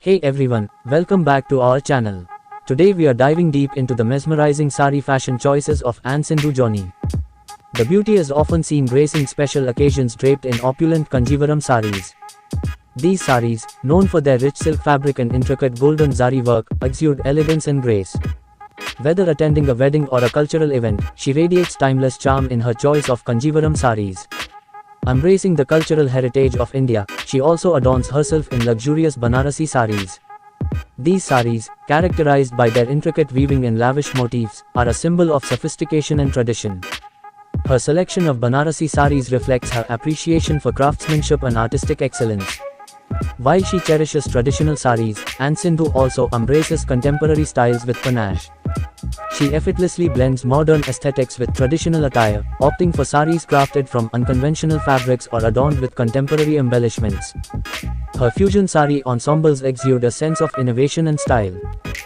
Hey everyone, welcome back to our channel. Today we are diving deep into the mesmerizing sari fashion choices of Anne Sindhu Joni. The beauty is often seen gracing special occasions draped in opulent Kanjivaram saris. These saris, known for their rich silk fabric and intricate golden zari work, exude elegance and grace. Whether attending a wedding or a cultural event, she radiates timeless charm in her choice of Kanjivaram saris. Embracing the cultural heritage of India, she also adorns herself in luxurious Banarasi saris. These saris, characterized by their intricate weaving and lavish motifs, are a symbol of sophistication and tradition. Her selection of Banarasi saris reflects her appreciation for craftsmanship and artistic excellence. While she cherishes traditional saris, Anne Sindhu also embraces contemporary styles with panache. She effortlessly blends modern aesthetics with traditional attire, opting for saris crafted from unconventional fabrics or adorned with contemporary embellishments. Her fusion sari ensembles exude a sense of innovation and style.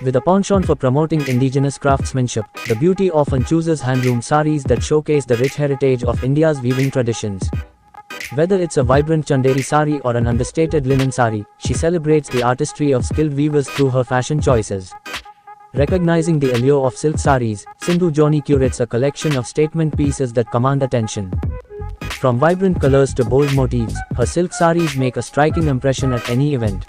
With a penchant for promoting indigenous craftsmanship, the beauty often chooses handloom saris that showcase the rich heritage of India's weaving traditions. Whether it's a vibrant Chanderi sari or an understated linen sari, she celebrates the artistry of skilled weavers through her fashion choices. Recognizing the allure of silk saris, Sindhu Joni curates a collection of statement pieces that command attention. From vibrant colors to bold motifs, her silk saris make a striking impression at any event.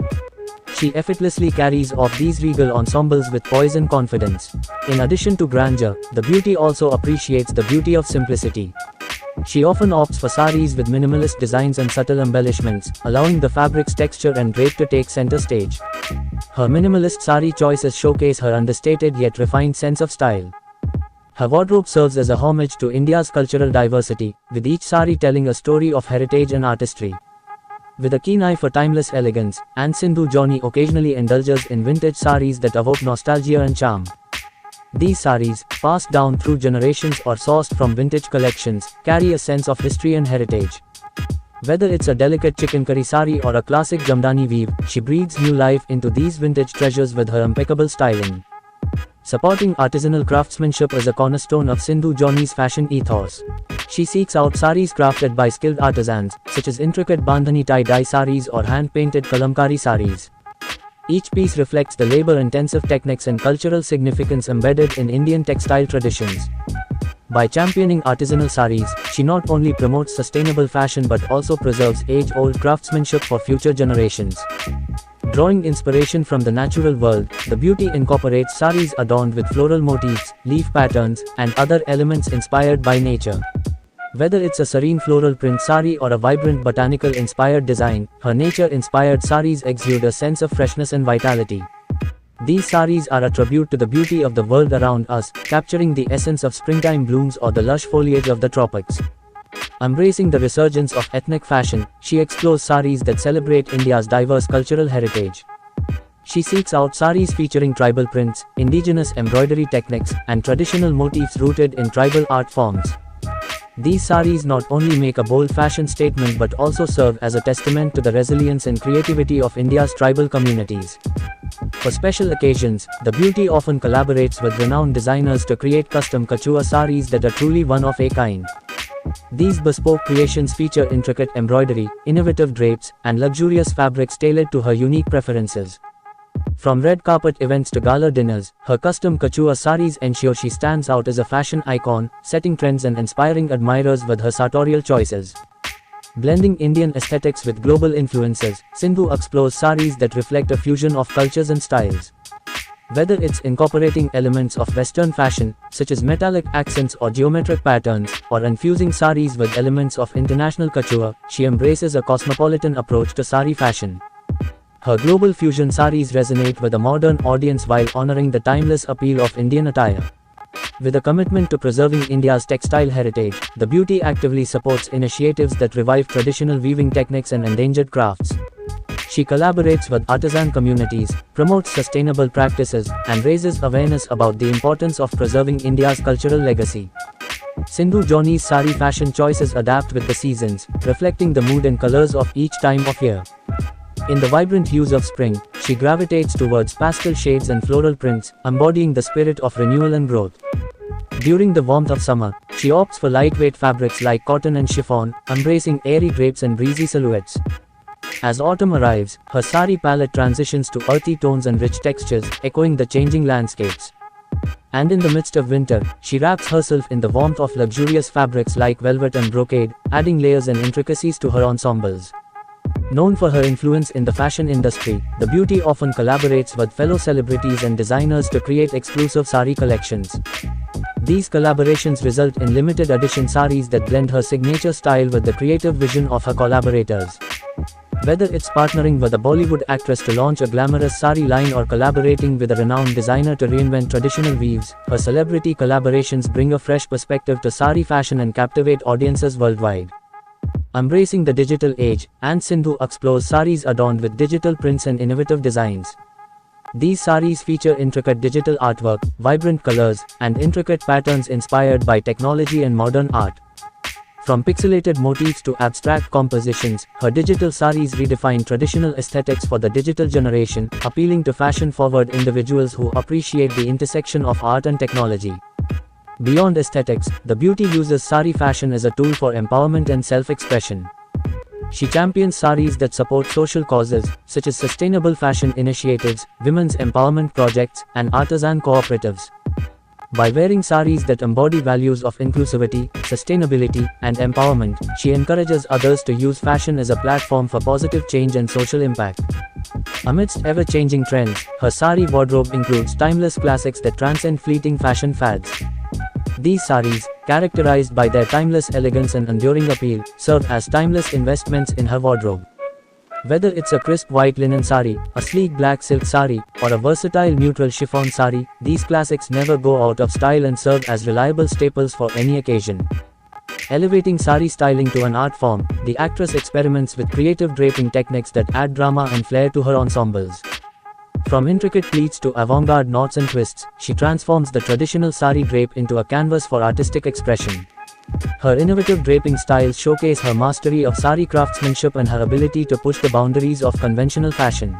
She effortlessly carries off these regal ensembles with poise and confidence. In addition to grandeur, the beauty also appreciates the beauty of simplicity. She often opts for saris with minimalist designs and subtle embellishments, allowing the fabric's texture and drape to take center stage. Her minimalist sari choices showcase her understated yet refined sense of style. Her wardrobe serves as a homage to India's cultural diversity, with each sari telling a story of heritage and artistry. With a keen eye for timeless elegance, Anne Sindhu Joni occasionally indulges in vintage saris that evoke nostalgia and charm. These saris, passed down through generations or sourced from vintage collections, carry a sense of history and heritage. Whether it's a delicate chikankari sari or a classic Jamdani weave, she breathes new life into these vintage treasures with her impeccable styling. Supporting artisanal craftsmanship is a cornerstone of Sindhu Joni's fashion ethos. She seeks out saris crafted by skilled artisans, such as intricate bandhani tie-dye saris or hand-painted kalamkari saris. Each piece reflects the labor-intensive techniques and cultural significance embedded in Indian textile traditions. By championing artisanal saris, she not only promotes sustainable fashion but also preserves age-old craftsmanship for future generations. Drawing inspiration from the natural world, the beauty incorporates saris adorned with floral motifs, leaf patterns, and other elements inspired by nature. Whether it's a serene floral print sari or a vibrant botanical-inspired design, her nature-inspired saris exude a sense of freshness and vitality. These saris are a tribute to the beauty of the world around us, capturing the essence of springtime blooms or the lush foliage of the tropics. Embracing the resurgence of ethnic fashion, she explores saris that celebrate India's diverse cultural heritage. She seeks out saris featuring tribal prints, indigenous embroidery techniques, and traditional motifs rooted in tribal art forms. These saris not only make a bold fashion statement but also serve as a testament to the resilience and creativity of India's tribal communities. For special occasions, the beauty often collaborates with renowned designers to create custom Kachua saris that are truly one of a kind. These bespoke creations feature intricate embroidery, innovative drapes, and luxurious fabrics tailored to her unique preferences. From red carpet events to gala dinners, her custom Kachua saris ensure she stands out as a fashion icon, setting trends and inspiring admirers with her sartorial choices. Blending Indian aesthetics with global influences, Sindhu explores saris that reflect a fusion of cultures and styles. Whether it's incorporating elements of Western fashion, such as metallic accents or geometric patterns, or infusing saris with elements of international Kachua, she embraces a cosmopolitan approach to sari fashion. Her global fusion saris resonate with a modern audience while honoring the timeless appeal of Indian attire. With a commitment to preserving India's textile heritage, the beauty actively supports initiatives that revive traditional weaving techniques and endangered crafts. She collaborates with artisan communities, promotes sustainable practices, and raises awareness about the importance of preserving India's cultural legacy. Sindhu Joni's sari fashion choices adapt with the seasons, reflecting the mood and colors of each time of year. In the vibrant hues of spring, she gravitates towards pastel shades and floral prints, embodying the spirit of renewal and growth. During the warmth of summer, she opts for lightweight fabrics like cotton and chiffon, embracing airy drapes and breezy silhouettes. As autumn arrives, her sari palette transitions to earthy tones and rich textures, echoing the changing landscapes. And in the midst of winter, she wraps herself in the warmth of luxurious fabrics like velvet and brocade, adding layers and intricacies to her ensembles. Known for her influence in the fashion industry, the beauty often collaborates with fellow celebrities and designers to create exclusive sari collections. These collaborations result in limited edition saris that blend her signature style with the creative vision of her collaborators. Whether it's partnering with a Bollywood actress to launch a glamorous sari line or collaborating with a renowned designer to reinvent traditional weaves, her celebrity collaborations bring a fresh perspective to sari fashion and captivate audiences worldwide. Embracing the digital age, Ann Sindhu explores saris adorned with digital prints and innovative designs. These saris feature intricate digital artwork, vibrant colors, and intricate patterns inspired by technology and modern art. From pixelated motifs to abstract compositions, her digital saris redefine traditional aesthetics for the digital generation, appealing to fashion-forward individuals who appreciate the intersection of art and technology. Beyond aesthetics, the beauty uses sari fashion as a tool for empowerment and self-expression. She champions saris that support social causes, such as sustainable fashion initiatives, women's empowerment projects, and artisan cooperatives. By wearing saris that embody values of inclusivity, sustainability, and empowerment, she encourages others to use fashion as a platform for positive change and social impact. Amidst ever-changing trends, her sari wardrobe includes timeless classics that transcend fleeting fashion fads. These saris, characterized by their timeless elegance and enduring appeal, serve as timeless investments in her wardrobe. Whether it's a crisp white linen sari, a sleek black silk sari, or a versatile neutral chiffon sari, these classics never go out of style and serve as reliable staples for any occasion. Elevating sari styling to an art form, the actress experiments with creative draping techniques that add drama and flair to her ensembles. From intricate pleats to avant-garde knots and twists, she transforms the traditional sari drape into a canvas for artistic expression. Her innovative draping styles showcase her mastery of sari craftsmanship and her ability to push the boundaries of conventional fashion.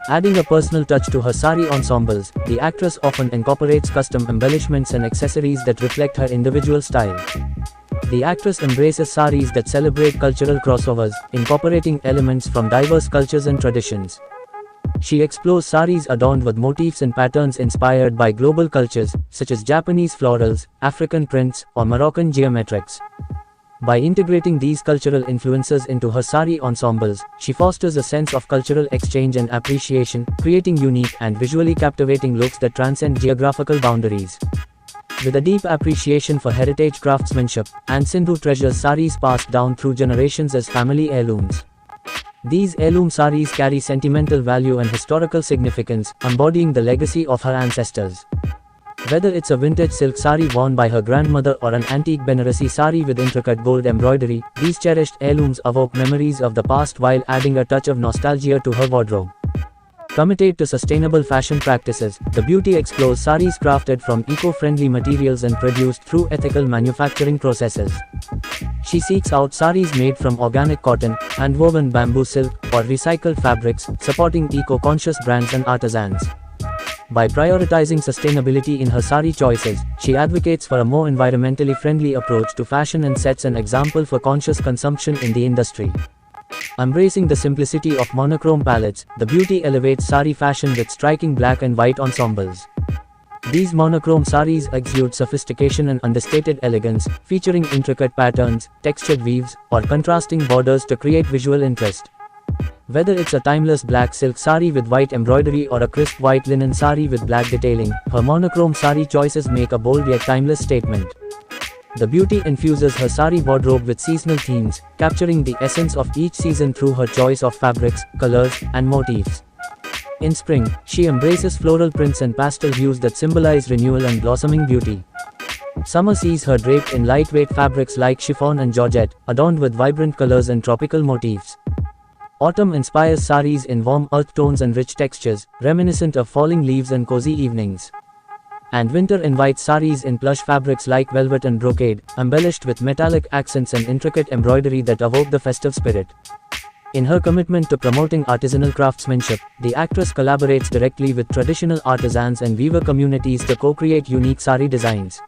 Adding a personal touch to her sari ensembles, the actress often incorporates custom embellishments and accessories that reflect her individual style. The actress embraces saris that celebrate cultural crossovers, incorporating elements from diverse cultures and traditions. She explores saris adorned with motifs and patterns inspired by global cultures, such as Japanese florals, African prints, or Moroccan geometrics. By integrating these cultural influences into her sari ensembles, she fosters a sense of cultural exchange and appreciation, creating unique and visually captivating looks that transcend geographical boundaries. With a deep appreciation for heritage craftsmanship, Ann Sindhu treasures saris passed down through generations as family heirlooms. These heirloom saris carry sentimental value and historical significance, embodying the legacy of her ancestors. Whether it's a vintage silk sari worn by her grandmother or an antique Banarasi sari with intricate gold embroidery, these cherished heirlooms evoke memories of the past while adding a touch of nostalgia to her wardrobe. Committed to sustainable fashion practices, the beauty explores saris crafted from eco-friendly materials and produced through ethical manufacturing processes. She seeks out saris made from organic cotton, hand-woven bamboo silk, or recycled fabrics, supporting eco-conscious brands and artisans. By prioritizing sustainability in her sari choices, she advocates for a more environmentally friendly approach to fashion and sets an example for conscious consumption in the industry. Embracing the simplicity of monochrome palettes, the beauty elevates sari fashion with striking black and white ensembles. These monochrome saris exude sophistication and understated elegance, featuring intricate patterns, textured weaves, or contrasting borders to create visual interest. Whether it's a timeless black silk sari with white embroidery or a crisp white linen sari with black detailing, her monochrome sari choices make a bold yet timeless statement. The beauty infuses her sari wardrobe with seasonal themes, capturing the essence of each season through her choice of fabrics, colors, and motifs. In spring, she embraces floral prints and pastel hues that symbolize renewal and blossoming beauty. Summer sees her draped in lightweight fabrics like chiffon and georgette, adorned with vibrant colors and tropical motifs. Autumn inspires saris in warm earth tones and rich textures, reminiscent of falling leaves and cozy evenings. And winter invites saris in plush fabrics like velvet and brocade, embellished with metallic accents and intricate embroidery that evoke the festive spirit. In her commitment to promoting artisanal craftsmanship, the actress collaborates directly with traditional artisans and weaver communities to co-create unique sari designs.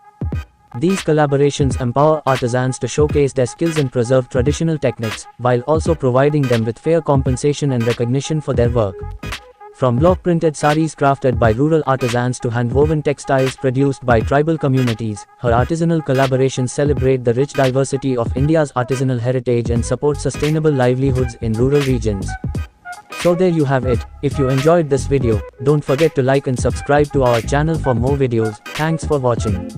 These collaborations empower artisans to showcase their skills and preserve traditional techniques, while also providing them with fair compensation and recognition for their work. From block-printed saris crafted by rural artisans to hand-woven textiles produced by tribal communities, her artisanal collaborations celebrate the rich diversity of India's artisanal heritage and support sustainable livelihoods in rural regions. So there you have it. If you enjoyed this video, don't forget to like and subscribe to our channel for more videos. Thanks for watching.